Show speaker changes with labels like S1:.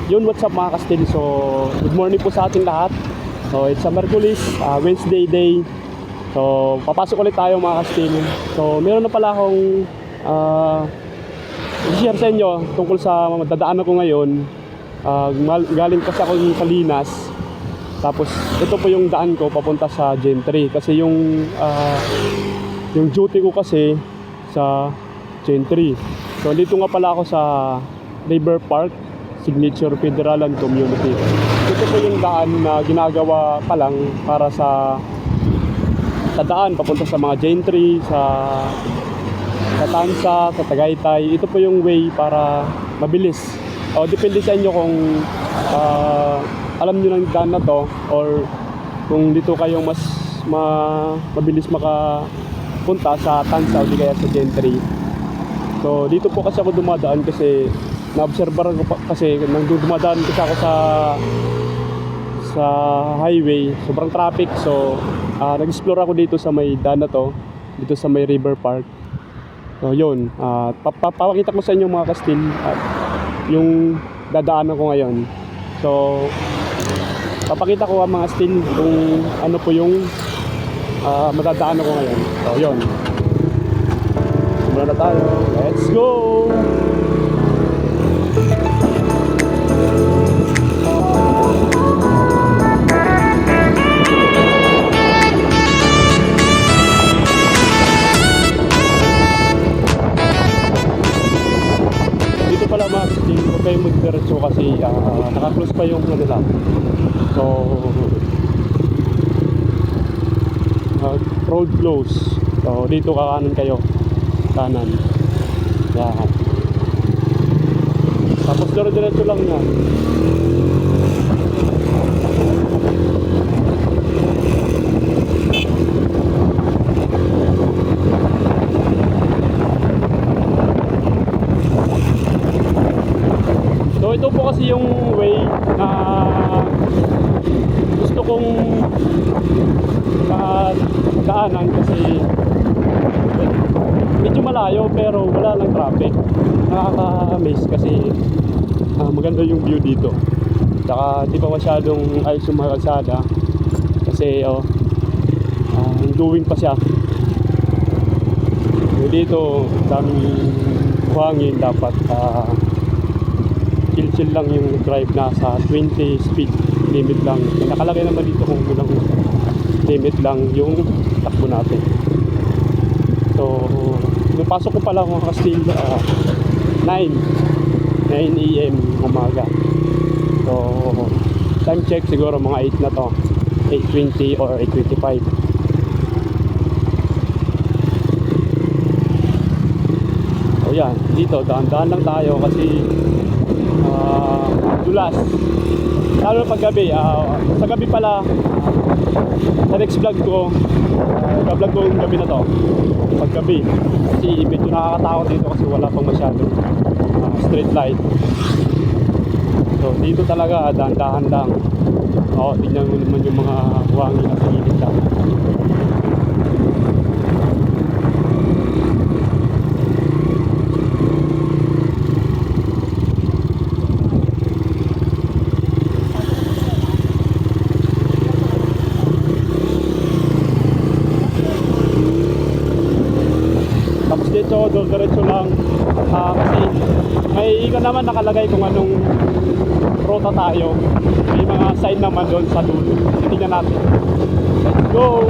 S1: Yun, what's up mga kastil? So, good morning po sa ating lahat. So, it's a Merkulis, Wednesday day. So, papasok ulit tayo mga kastil. So, meron na pala akong i-share sa inyo tungkol sa dadaanan ko ngayon. Galing kasi ako sa Linas. Tapos, ito po yung daan ko papunta sa Gentry. Kasi yung duty ko kasi sa Gentry. So, dito nga pala ako sa River Park, Signature Federal and Community. Ito po yung daan na ginagawa pa lang para sa daan papunta sa mga Gentry, sa Tansa, sa Tagaytay. Ito po yung way para mabilis. O depende sa inyo kung alam nyo ng daan na to or kung dito kayo mas mabilis makapunta sa Tansa o di kaya sa Gentry. So dito po kasi ako dumadaan kasi na-obserbaran ko pa, kasi nang dumadaan kasi ako sa highway, sobrang traffic. So nag-explore ako dito sa may daan na to, dito sa may River Park. So yun, papakita ko sa inyo mga kastil yung dadaanan ko ngayon. So papakita ko mga kastil kung ano po yung madadaanan ko ngayon. So yun, simulan na tayo, let's go! Pala mga kastil, huwag kayo magdiretso kasi naka-close pa yung ano lang. So road close. So dito kakanan kayo, kanan yan. Tapos diretso lang yan. So ito po kasi yung way na gusto kong daanan kasi medyo malayo pero wala lang traffic. Nakaka-amaze kasi maganda yung view dito. Tsaka di pa masyadong ayos yung mga kalsada kasi going pa siya. Dito daming buhangin, dapat chill lang yung drive, na sa 20 speed limit lang. Nakalagay naman dito kung ilang limit lang yung takbo natin. So nung pasok ko pala mga kastil 9 AM umaga. So time check siguro mga 8 na to, 8:20 or 8:25. So yan, dito daan-daan lang tayo kasi dulas, lalo pag gabi. Sa gabi pala, sa next vlog ko, vlog ko yung gabi na to, pag gabi, kasi medyo nakakatakot dito kasi wala pang masyadong street light. So dito talaga dahan-dahan lang. Tignan mo naman yung mga buhangin na sa gilid lang. Dito, diretso lang kasi may ikon naman nakalagay kung anong ruta tayo. May mga sign naman doon sa dulo. Tingnan natin. Let's go!